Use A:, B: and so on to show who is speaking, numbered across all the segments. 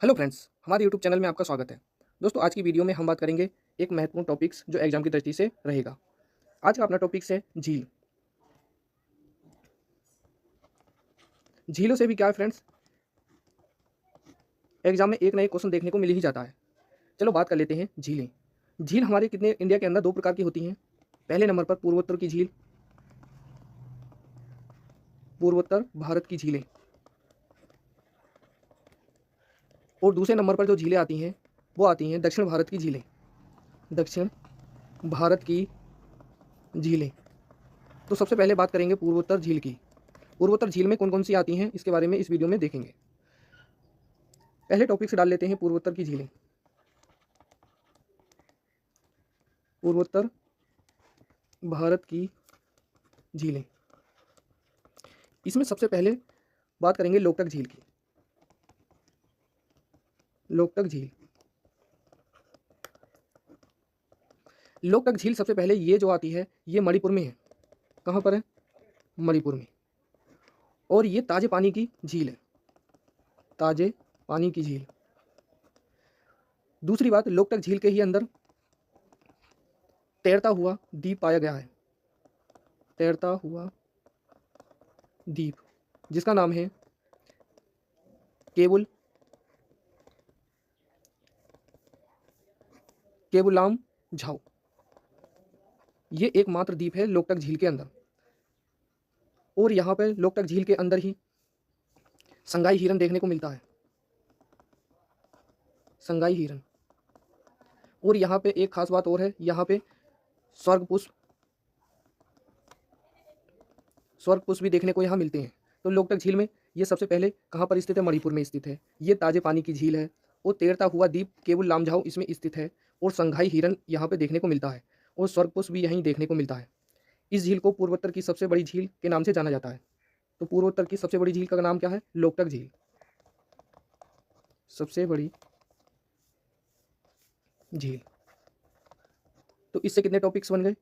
A: Hello friends, हमारे YouTube channel में आपका स्वागत है। दोस्तों, आज की वीडियो में हम बात करेंगे एक महत्वपूर्ण टॉपिक्स जो एग्जाम की दृष्टि से रहेगा। आज का अपना टॉपिक्स है झील। झीलों से भी क्या है फ्रेंड्स, एग्जाम में एक ना एक क्वेश्चन देखने को मिल ही जाता है। चलो बात कर लेते हैं झीलें। झील हमारे कितने इंडिया के अंदर दो प्रकार की होती हैं। पहले नंबर पर पूर्वोत्तर की झील, पूर्वोत्तर भारत की झीलें। और दूसरे नंबर पर जो झीलें आती हैं वो आती हैं दक्षिण भारत की झीलें। दक्षिण भारत की झीलें। तो सबसे पहले बात करेंगे पूर्वोत्तर झील की। पूर्वोत्तर झील में कौन कौन सी आती हैं इसके बारे में इस वीडियो में देखेंगे। पहले टॉपिक से डाल लेते हैं पूर्वोत्तर की झीलें। पूर्वोत्तर भारत की झीलें। इसमें सबसे पहले बात करेंगे लोकटक झील की। लोकटक झील। लोकटक झील सबसे पहले ये जो आती है ये मणिपुर में है। कहाँ पर है? मणिपुर में। और ये ताजे पानी की झील है। ताजे पानी की झील। दूसरी बात, लोकटक झील के ही अंदर तैरता हुआ द्वीप पाया गया है। तैरता हुआ द्वीप जिसका नाम है केबुल केबुलाम झाऊ। ये एकमात्र द्वीप है लोकटक झील के अंदर। और यहाँ पर लोकटक झील के अंदर ही संगाई हिरन देखने को मिलता है। संगाई हिरन। और यहाँ पे एक खास बात और है, यहाँ पे स्वर्ग पुष्प भी देखने को यहाँ मिलते हैं। तो लोकटक झील में ये सबसे पहले कहाँ पर स्थित है? मणिपुर में स्थित है। ये ताजे पानी की झील है। और तैरता हुआ द्वीप केबुल लामझाऊ इसमें स्थित है। और संघाई हिरन यहाँ पे देखने को मिलता है। और स्वर्ग पुष्प भी यहीं देखने को मिलता है। इस झील को पूर्वोत्तर की सबसे बड़ी झील के नाम से जाना जाता है। तो पूर्वोत्तर की सबसे बड़ी झील का नाम क्या है? लोकटक झील। सबसे बड़ी झील। तो इससे कितने टॉपिक्स बन गए?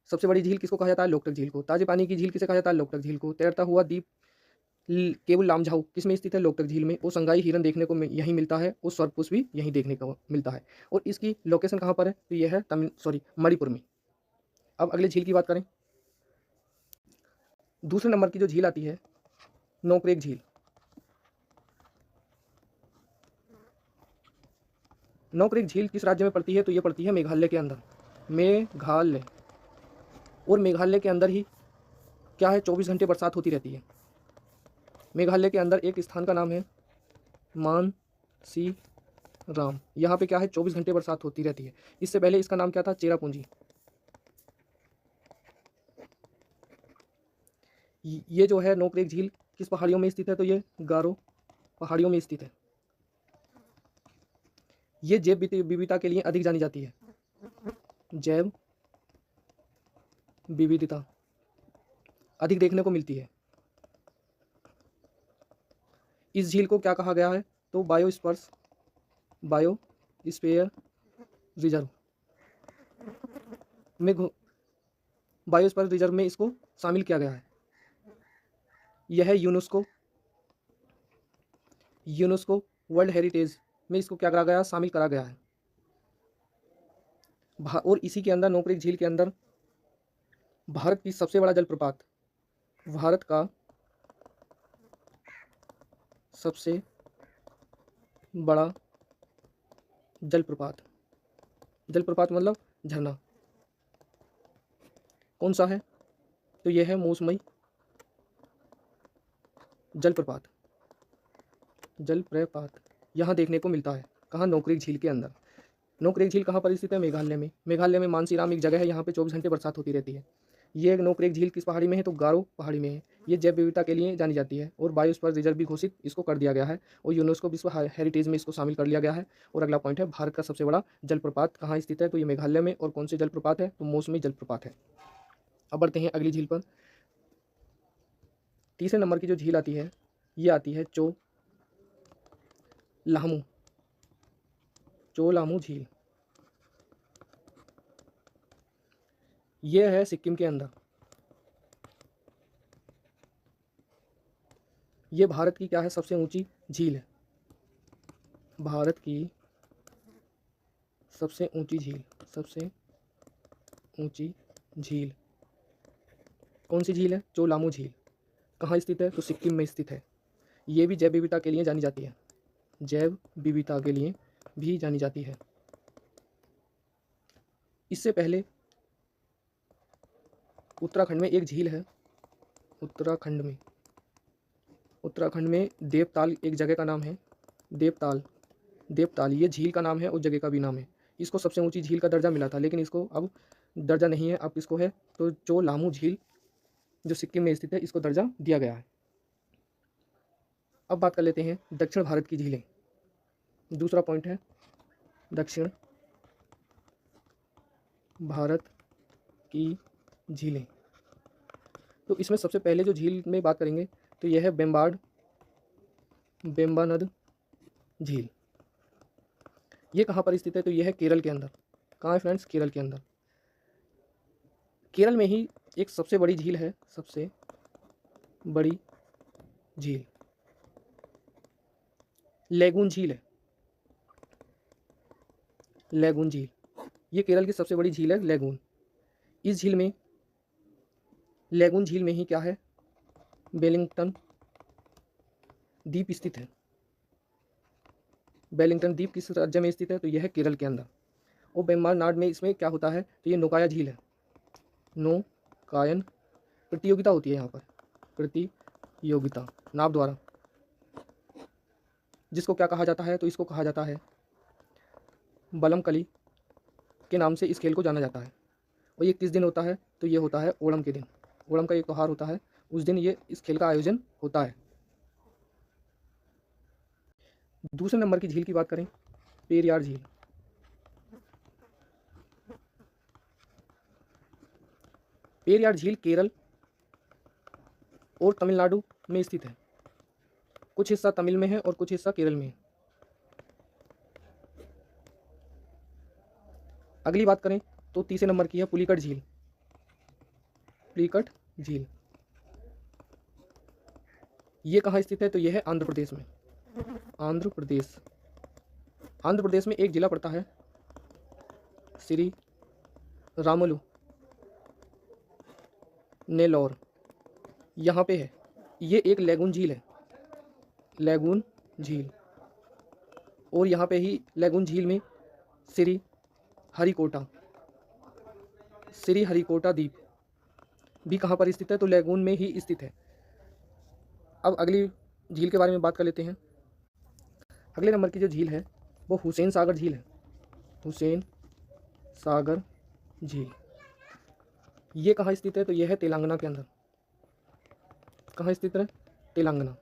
A: सबसे बड़ी झील किसको कहा जाता है? लोकटक झील को। ताजे पानी की झील किसे कहा जाता है? लोकटक झील को। तैरता हुआ द्वीप केवल लामझाऊ किस में स्थित है? लोकटक झील में। और संगाई हिरन देखने को यहीं मिलता है। और स्वर्गपुष्प भी यहीं देखने को मिलता है। और इसकी लोकेशन कहाँ पर है? तो यह है मणिपुर में। अब अगली झील की बात करें। दूसरे नंबर की जो झील आती है नोकरेक झील। नोकरेक झील किस राज्य में पड़ती है? तो ये पड़ती है मेघालय के अंदर। मेघालय। और मेघालय के अंदर ही क्या है? 24 घंटे बरसात होती रहती है। मेघालय के अंदर एक स्थान का नाम है मानसी राम। यहाँ पे क्या है? 24 घंटे बरसात होती रहती है। इससे पहले इसका नाम क्या था? चेरापूंजी। ये जो है नोकरेक झील किस पहाड़ियों में स्थित है? तो ये गारो पहाड़ियों में स्थित है। ये जैव विविधता के लिए अधिक जानी जाती है। जैव विविधता अधिक देखने को मिलती है। इस झील को क्या कहा गया है? तो बायोस्फीयर रिजर्व में बायोस्फीयर रिजर्व में इसको शामिल किया गया है। यह यूनेस्को वर्ल्ड हेरिटेज में इसको क्या करा गया? शामिल करा गया है। और इसी के अंदर नोकरेक झील के अंदर भारत की सबसे बड़ा जलप्रपात, भारत का सबसे बड़ा जलप्रपात, जलप्रपात मतलब झरना, कौन सा है? तो यह है मौसमई जलप्रपात। जलप्रपात यहाँ देखने को मिलता है। कहाँ? नोकरेक झील के अंदर। नोकरेक झील कहाँ पर स्थित है? मेघालय में। मेघालय में मानसीराम एक जगह है, यहाँ पे 24 घंटे बरसात होती रहती है। ये नोकरेक झील किस पहाड़ी में है? तो गारो पहाड़ी में है। ये जैव विविधता के लिए जानी जाती है। और बायोस्फीयर रिजर्व भी घोषित इसको कर दिया गया है। और यूनेस्को विश्व हेरिटेज में इसको शामिल कर लिया गया है। और अगला पॉइंट है, भारत का सबसे बड़ा जलप्रपात कहाँ स्थित है? तो ये मेघालय में। और कौन से जलप्रपात है? तो मौसमी जलप्रपात है। अब बढ़ते हैं अगली झील पर। तीसरे नंबर की जो झील आती है ये आती है लाहमू चोलामू झील। ये है सिक्किम के अंदर। ये भारत की क्या है? सबसे ऊंची झील है। भारत की सबसे ऊंची झील, सबसे ऊंची झील कौन सी झील है? चोलामू झील। कहाँ स्थित है? तो सिक्किम में स्थित है। ये भी जैव विविधता के लिए जानी जाती है, जैव विविधता के लिए भी जानी जाती है। इससे पहले उत्तराखंड में एक झील है, उत्तराखंड में देवताल एक जगह का नाम है, देवताल ये झील का नाम है, उस जगह का भी नाम है। इसको सबसे ऊंची झील का दर्जा मिला था, लेकिन इसको अब दर्जा नहीं है, अब इसको है तो चोलामू झील जो सिक्किम में स्थित है इसको दर्जा दिया गया है। अब बात कर लेते हैं दक्षिण भारत की झीलें। दूसरा पॉइंट है दक्षिण भारत की झीलें। तो इसमें सबसे पहले जो झील में बात करेंगे तो यह है बेम्बानद झील। ये कहाँ पर स्थित है? तो यह है केरल के अंदर। कहाँ है फ्रेंड्स? केरल के अंदर। केरल में ही एक सबसे बड़ी झील है, सबसे बड़ी झील लैगून झील है, लैगून झील। ये केरल की सबसे बड़ी झील है लैगून। इस झील में, लैगून झील में ही क्या है? वेलिंगटन द्वीप स्थित है। वेलिंगटन द्वीप किस राज्य में स्थित है? तो यह है केरल के अंदर। और वेम्बनाड में इसमें क्या होता है? तो ये नौकायन झील है, नौकायन प्रतियोगिता होती है यहाँ पर, प्रतियोगिता नाव द्वारा, जिसको क्या कहा जाता है? तो इसको कहा जाता है बलमकली के नाम से इस खेल को जाना जाता है। और ये किस दिन होता है? तो ये होता है ओणम के दिन। ओणम का एक त्यौहार होता है, उस दिन ये इस खेल का आयोजन होता है। दूसरे नंबर की झील की बात करें, पेरियार झील। पेरियार झील केरल और तमिलनाडु में स्थित है। कुछ हिस्सा तमिल में है और कुछ हिस्सा केरल में है। अगली बात करें तो तीसरे नंबर की है पुलिकट झील। पुलिकट झील ये कहाँ स्थित है? तो यह है आंध्र प्रदेश में। आंध्र प्रदेश में एक जिला पड़ता है श्री रामुलु नेल्लोर, यहाँ पे है। ये एक लैगून झील है, लैगून झील। और यहाँ पे ही लैगून झील में श्री हरिकोटा द्वीप भी कहाँ पर स्थित है? तो लैगून में ही स्थित है। अब अगली झील के बारे में बात कर लेते हैं। अगले नंबर की जो झील है वो हुसैन सागर झील है, हुसैन सागर झील। ये कहाँ स्थित है? तो यह है तेलंगाना के अंदर। कहाँ स्थित है? तेलंगाना।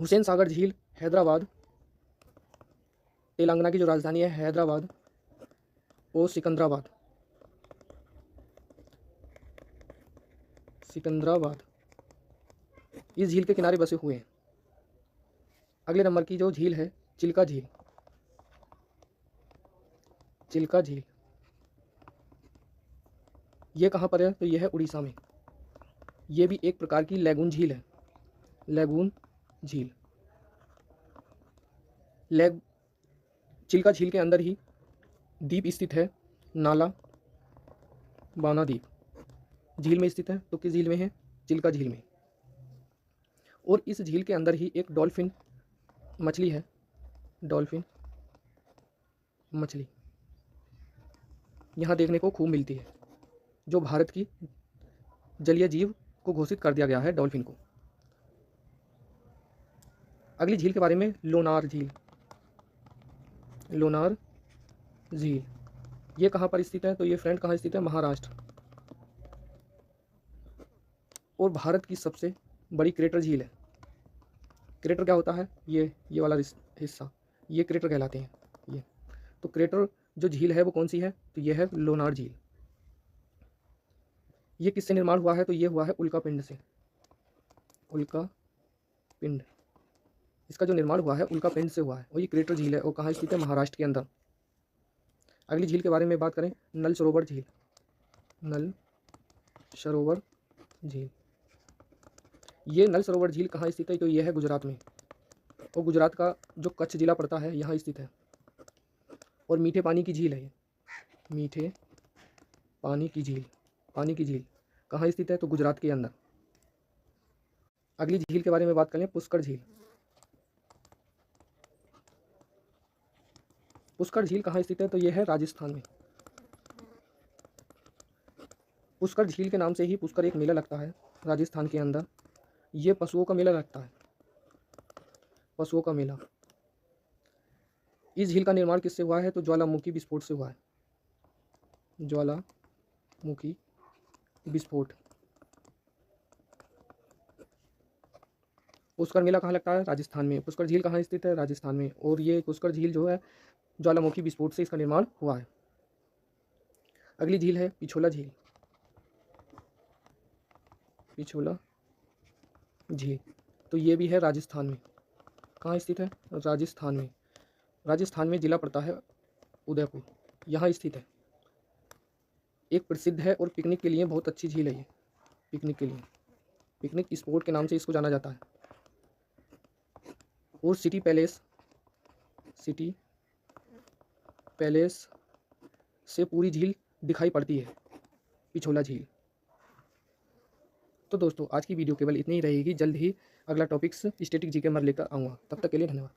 A: हुसैन सागर झील हैदराबाद, तेलंगाना की जो राजधानी है हैदराबाद और सिकंदराबाद इस झील के किनारे बसे हुए हैं। अगले नंबर की जो झील है चिल्का झील, चिल्का झील ये कहाँ पर है? तो यह है उड़ीसा में। ये भी एक प्रकार की लैगून झील है, लैगून झील। चिल्का झील के अंदर ही द्वीप स्थित है, नाला बाना द्वीप झील में स्थित है। तो किस झील में है? चिल्का झील में। और इस झील के अंदर ही एक डॉल्फिन मछली है, डॉल्फिन मछली यहाँ देखने को खूब मिलती है, जो भारत की जलीय जीव को घोषित कर दिया गया है डॉल्फिन को। अगली झील के बारे में लोनार झील, लोनार झील ये कहाँ पर स्थित है? तो ये फ्रेंड कहाँ स्थित है? महाराष्ट्र। और भारत की सबसे बड़ी क्रेटर झील है। क्रेटर क्या होता है? ये वाला हिस्सा, ये क्रेटर कहलाते हैं ये। तो क्रेटर जो झील है वो कौन सी है? तो ये है लोनार झील। ये किससे निर्माण हुआ है? तो ये हुआ है उल्का पिंड से, उल्का पिंड। इसका जो निर्माण हुआ है उल्का पिंड से हुआ है। और ये क्रेटर झील है और कहाँ स्थित है? महाराष्ट्र के अंदर। अगली झील के बारे में बात करें, नल सरोवर झील, नल सरोवर झील। ये नल सरोवर झील कहाँ स्थित है? तो यह है गुजरात में। और गुजरात का जो कच्छ जिला पड़ता है यहाँ स्थित है। और मीठे पानी की झील है ये, मीठे पानी की झील, पानी की झील कहाँ स्थित है तो गुजरात के अंदर। अगली झील के बारे में बात करें, पुष्कर झील। पुष्कर झील कहाँ स्थित है तो यह है राजस्थान में। पुष्कर झील के नाम से ही पुष्कर एक मेला लगता है राजस्थान के अंदर। ये पशुओं का मेला लगता है, पशुओं का मेला। इस झील का निर्माण किससे हुआ है तो ज्वालामुखी विस्फोट से हुआ है, ज्वालामुखी विस्फोट। पुष्कर मेला कहाँ लगता है राजस्थान में। पुष्कर झील कहाँ स्थित है राजस्थान में। और ये पुष्कर झील जो है ज्वालामुखी विस्फोट से इसका निर्माण हुआ है। अगली झील है पिछोला झील, पिछोला झील तो ये भी है राजस्थान में। कहाँ स्थित है राजस्थान में। राजस्थान में जिला पड़ता है उदयपुर, यहाँ स्थित है। एक प्रसिद्ध है और पिकनिक के लिए बहुत अच्छी झील है ये, पिकनिक के लिए, पिकनिक स्पॉट के नाम से इसको जाना जाता है। और सिटी पैलेस, सिटी पैलेस से पूरी झील दिखाई पड़ती है, पिछोला झील। तो दोस्तों आज की वीडियो केवल इतनी ही रहेगी। जल्द ही अगला टॉपिक्स स्टैटिक जीके में लेकर आऊँगा। तब तक के लिए धन्यवाद।